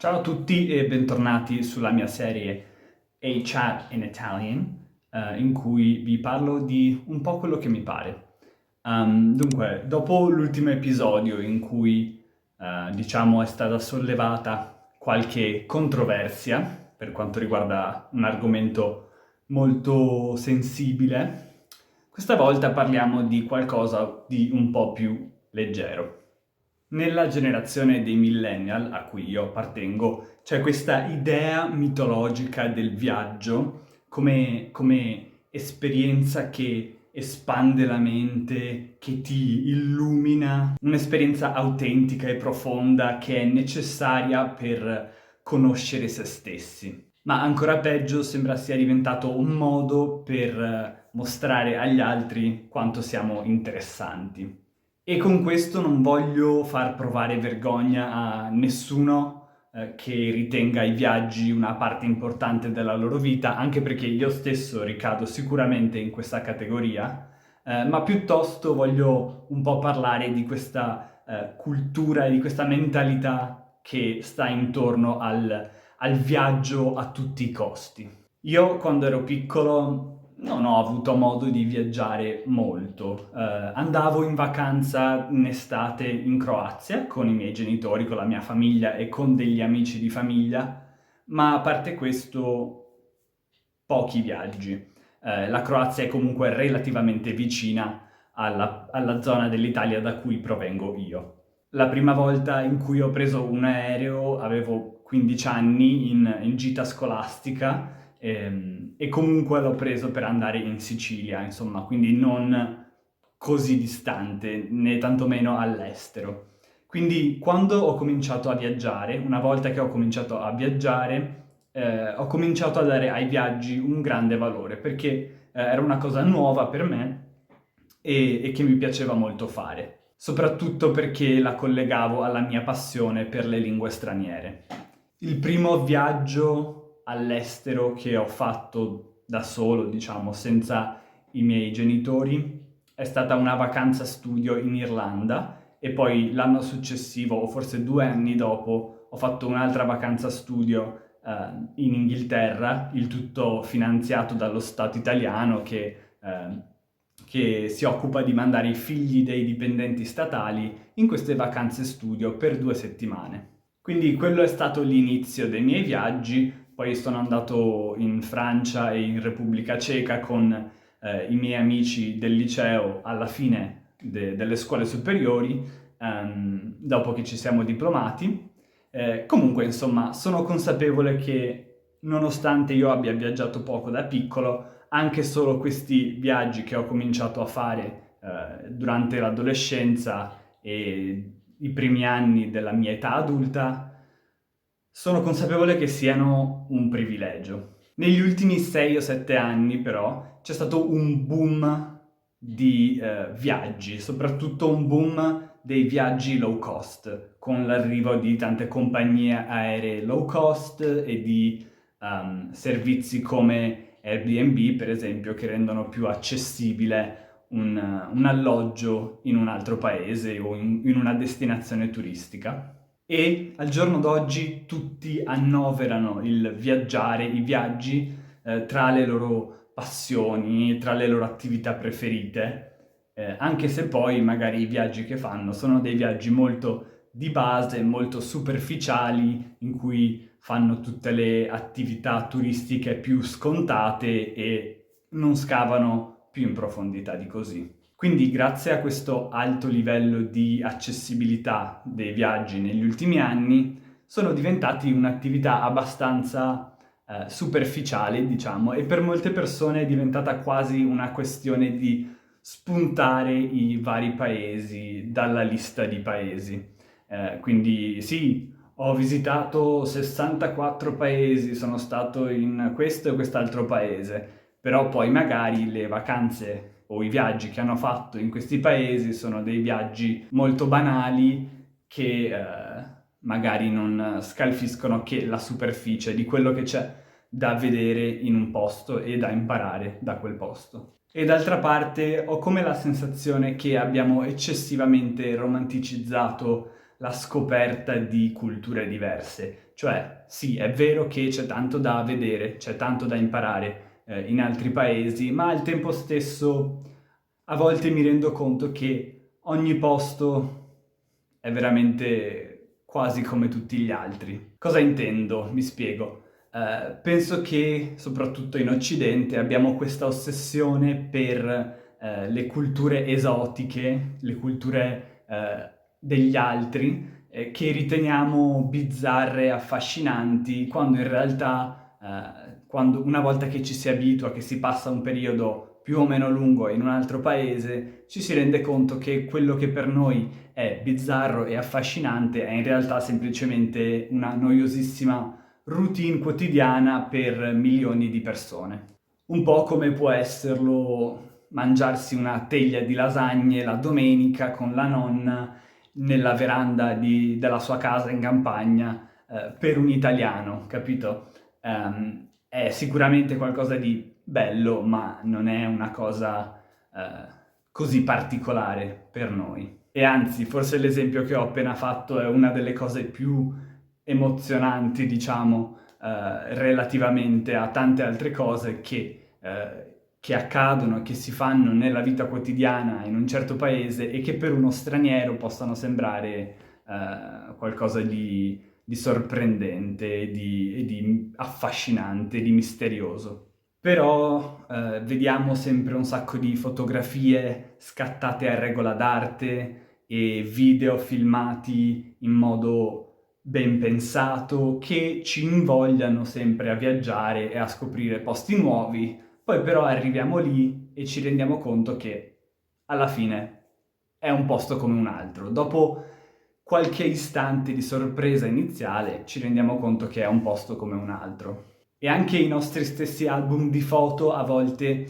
Ciao a tutti e bentornati sulla mia serie A Chat in Italian, in cui vi parlo di un po' quello che mi pare. Dunque, dopo l'ultimo episodio in cui, diciamo, è stata sollevata qualche controversia per quanto riguarda un argomento molto sensibile, questa volta parliamo di qualcosa di un po' più leggero. Nella generazione dei millennial, a cui io appartengo, c'è questa idea mitologica del viaggio come esperienza che espande la mente, che ti illumina, un'esperienza autentica e profonda che è necessaria per conoscere se stessi. Ma ancora peggio sembra sia diventato un modo per mostrare agli altri quanto siamo interessanti. E con questo non voglio far provare vergogna a nessuno che ritenga i viaggi una parte importante della loro vita, anche perché io stesso ricado sicuramente in questa categoria, ma piuttosto voglio un po' parlare di questa cultura e di questa mentalità che sta intorno al viaggio a tutti i costi. Io quando ero piccolo non ho avuto modo di viaggiare molto. Andavo in vacanza in estate in Croazia con i miei genitori, con la mia famiglia e con degli amici di famiglia, ma a parte questo, pochi viaggi. La Croazia è comunque relativamente vicina alla zona dell'Italia da cui provengo io. La prima volta in cui ho preso un aereo avevo 15 anni in gita scolastica e comunque l'ho preso per andare in Sicilia, insomma, quindi non così distante, né tantomeno all'estero. Quindi quando ho cominciato a viaggiare, una volta che ho cominciato a viaggiare, ho cominciato a dare ai viaggi un grande valore, perché era una cosa nuova per me e che mi piaceva molto fare, soprattutto perché la collegavo alla mia passione per le lingue straniere. Il primo viaggio all'estero che ho fatto da solo, diciamo, senza i miei genitori, è stata una vacanza studio in Irlanda e poi l'anno successivo, o forse 2 anni dopo, ho fatto un'altra vacanza studio in Inghilterra, il tutto finanziato dallo Stato italiano che si occupa di mandare i figli dei dipendenti statali in queste vacanze studio per 2 settimane. Quindi quello è stato l'inizio dei miei viaggi, poi sono andato in Francia e in Repubblica Ceca con i miei amici del liceo alla fine delle scuole superiori, dopo che ci siamo diplomati. Comunque, insomma, sono consapevole che nonostante io abbia viaggiato poco da piccolo, anche solo questi viaggi che ho cominciato a fare durante l'adolescenza e i primi anni della mia età adulta, sono consapevole che siano un privilegio. Negli ultimi 6 o 7 anni, però, c'è stato un boom di viaggi, soprattutto un boom dei viaggi low cost, con l'arrivo di tante compagnie aeree low cost e di servizi come Airbnb, per esempio, che rendono più accessibile un alloggio in un altro paese o in una destinazione turistica. E al giorno d'oggi tutti annoverano il viaggiare, i viaggi, tra le loro passioni, tra le loro attività preferite, anche se poi magari i viaggi che fanno sono dei viaggi molto di base, molto superficiali, in cui fanno tutte le attività turistiche più scontate e non scavano più in profondità di così. Quindi grazie a questo alto livello di accessibilità dei viaggi negli ultimi anni sono diventati un'attività abbastanza superficiale, diciamo, e per molte persone è diventata quasi una questione di spuntare i vari paesi dalla lista di paesi. Quindi sì, ho visitato 64 paesi, sono stato in questo e quest'altro paese, però poi magari le vacanze o i viaggi che hanno fatto in questi paesi sono dei viaggi molto banali che magari non scalfiscono che la superficie di quello che c'è da vedere in un posto e da imparare da quel posto. E d'altra parte ho come la sensazione che abbiamo eccessivamente romanticizzato la scoperta di culture diverse. Cioè, sì, è vero che c'è tanto da vedere, c'è tanto da imparare in altri paesi, ma al tempo stesso a volte mi rendo conto che ogni posto è veramente quasi come tutti gli altri. Cosa intendo? Mi spiego. Penso che soprattutto in Occidente abbiamo questa ossessione per le culture esotiche, le culture degli altri, che riteniamo bizzarre, affascinanti, quando in realtà, una volta che ci si abitua, che si passa un periodo più o meno lungo in un altro paese, ci si rende conto che quello che per noi è bizzarro e affascinante è in realtà semplicemente una noiosissima routine quotidiana per milioni di persone. Un po' come può esserlo mangiarsi una teglia di lasagne la domenica con la nonna nella veranda della sua casa in campagna, per un italiano, capito? È sicuramente qualcosa di bello, ma non è una cosa così particolare per noi. E anzi, forse l'esempio che ho appena fatto è una delle cose più emozionanti, diciamo, relativamente a tante altre cose che accadono, che si fanno nella vita quotidiana in un certo paese e che per uno straniero possano sembrare qualcosa di sorprendente, di affascinante, di misterioso. Però vediamo sempre un sacco di fotografie scattate a regola d'arte e video filmati in modo ben pensato che ci invogliano sempre a viaggiare e a scoprire posti nuovi, poi però arriviamo lì e ci rendiamo conto che alla fine è un posto come un altro. Dopo qualche istante di sorpresa iniziale ci rendiamo conto che è un posto come un altro. E anche i nostri stessi album di foto a volte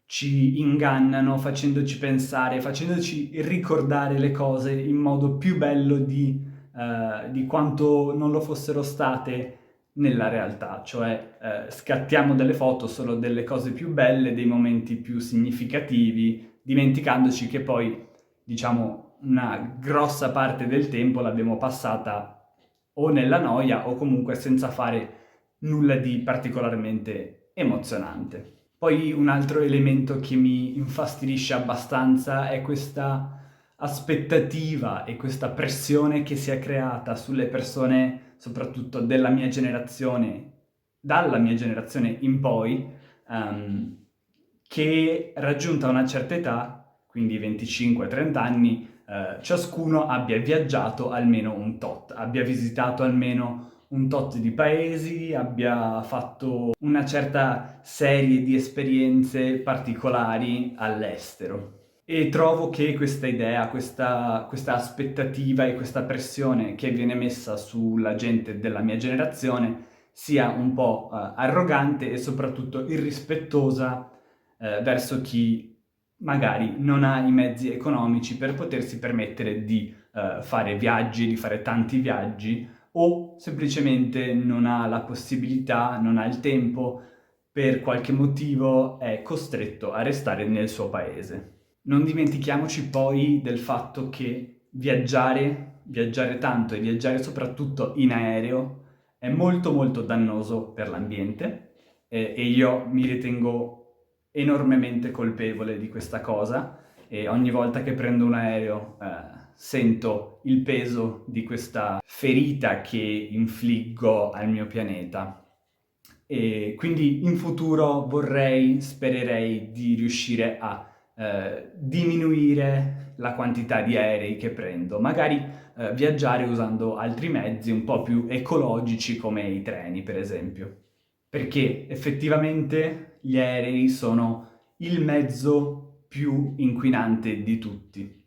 ci ingannano facendoci pensare, facendoci ricordare le cose in modo più bello di quanto non lo fossero state nella realtà, cioè scattiamo delle foto solo delle cose più belle, dei momenti più significativi, dimenticandoci che poi, diciamo, una grossa parte del tempo l'abbiamo passata o nella noia o comunque senza fare nulla di particolarmente emozionante. Poi un altro elemento che mi infastidisce abbastanza è questa aspettativa e questa pressione che si è creata sulle persone, soprattutto della mia generazione, dalla mia generazione in poi, che raggiunta una certa età, quindi 25-30 anni, ciascuno abbia viaggiato almeno un tot, abbia visitato almeno un tot di paesi, abbia fatto una certa serie di esperienze particolari all'estero. E trovo che questa idea, questa aspettativa e questa pressione che viene messa sulla gente della mia generazione sia un po' arrogante e soprattutto irrispettosa verso chi magari non ha i mezzi economici per potersi permettere di fare viaggi, di fare tanti viaggi, o semplicemente non ha la possibilità, non ha il tempo, per qualche motivo è costretto a restare nel suo paese. Non dimentichiamoci poi del fatto che viaggiare tanto e viaggiare soprattutto in aereo è molto molto dannoso per l'ambiente e io mi ritengo enormemente colpevole di questa cosa e ogni volta che prendo un aereo sento il peso di questa ferita che infliggo al mio pianeta. E quindi in futuro spererei di riuscire a diminuire la quantità di aerei che prendo, magari viaggiare usando altri mezzi un po' più ecologici come i treni, per esempio. Perché effettivamente gli aerei sono il mezzo più inquinante di tutti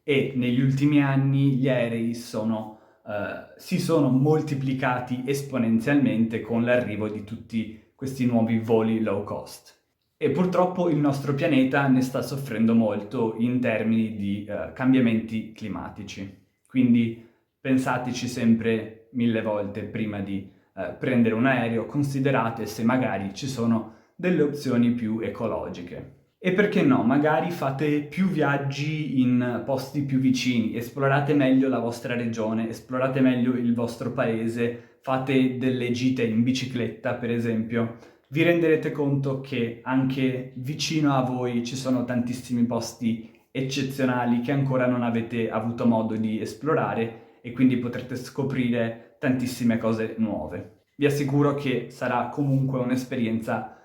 e negli ultimi anni gli aerei si sono moltiplicati esponenzialmente con l'arrivo di tutti questi nuovi voli low cost. E purtroppo il nostro pianeta ne sta soffrendo molto in termini di cambiamenti climatici. Quindi pensateci sempre 1000 volte prima di prendere un aereo, considerate se magari ci sono delle opzioni più ecologiche. E perché no, magari fate più viaggi in posti più vicini, esplorate meglio la vostra regione, esplorate meglio il vostro paese, fate delle gite in bicicletta, per esempio. Vi renderete conto che anche vicino a voi ci sono tantissimi posti eccezionali che ancora non avete avuto modo di esplorare e quindi potrete scoprire tantissime cose nuove. Vi assicuro che sarà comunque un'esperienza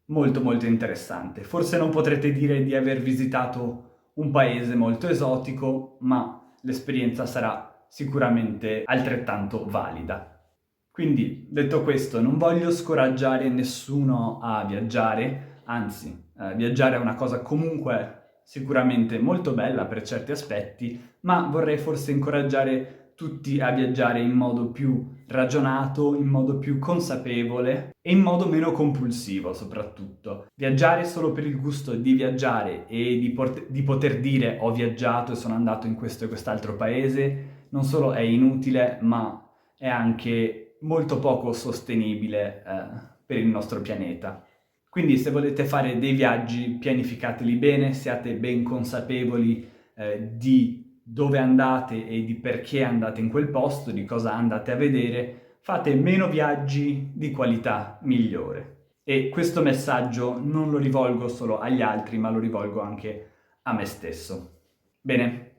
molto molto interessante. Forse non potrete dire di aver visitato un paese molto esotico, ma l'esperienza sarà sicuramente altrettanto valida. Quindi, detto questo, non voglio scoraggiare nessuno a viaggiare, anzi, viaggiare è una cosa comunque sicuramente molto bella per certi aspetti, ma vorrei forse incoraggiare tutti a viaggiare in modo più ragionato, in modo più consapevole e in modo meno compulsivo soprattutto. Viaggiare solo per il gusto di viaggiare e di poter dire ho viaggiato e sono andato in questo e quest'altro paese, non solo è inutile, ma è anche molto poco sostenibile per il nostro pianeta. Quindi se volete fare dei viaggi, pianificateli bene, siate ben consapevoli di dove andate e di perché andate in quel posto, di cosa andate a vedere, fate meno viaggi di qualità migliore. E questo messaggio non lo rivolgo solo agli altri, ma lo rivolgo anche a me stesso. Bene,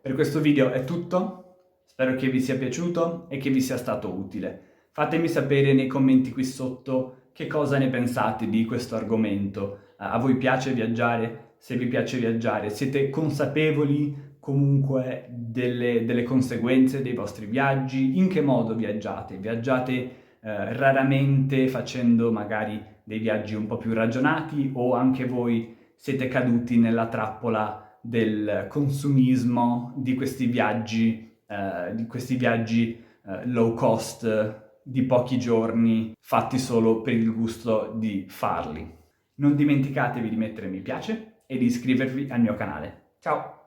per questo video è tutto. Spero che vi sia piaciuto e che vi sia stato utile. Fatemi sapere nei commenti qui sotto che cosa ne pensate di questo argomento. A voi piace viaggiare? Se vi piace viaggiare, siete consapevoli comunque delle conseguenze dei vostri viaggi? In che modo viaggiate? Viaggiate raramente facendo magari dei viaggi un po' più ragionati o anche voi siete caduti nella trappola del consumismo di questi viaggi low cost di pochi giorni fatti solo per il gusto di farli. Non dimenticatevi di mettere mi piace e di iscrivervi al mio canale. Ciao!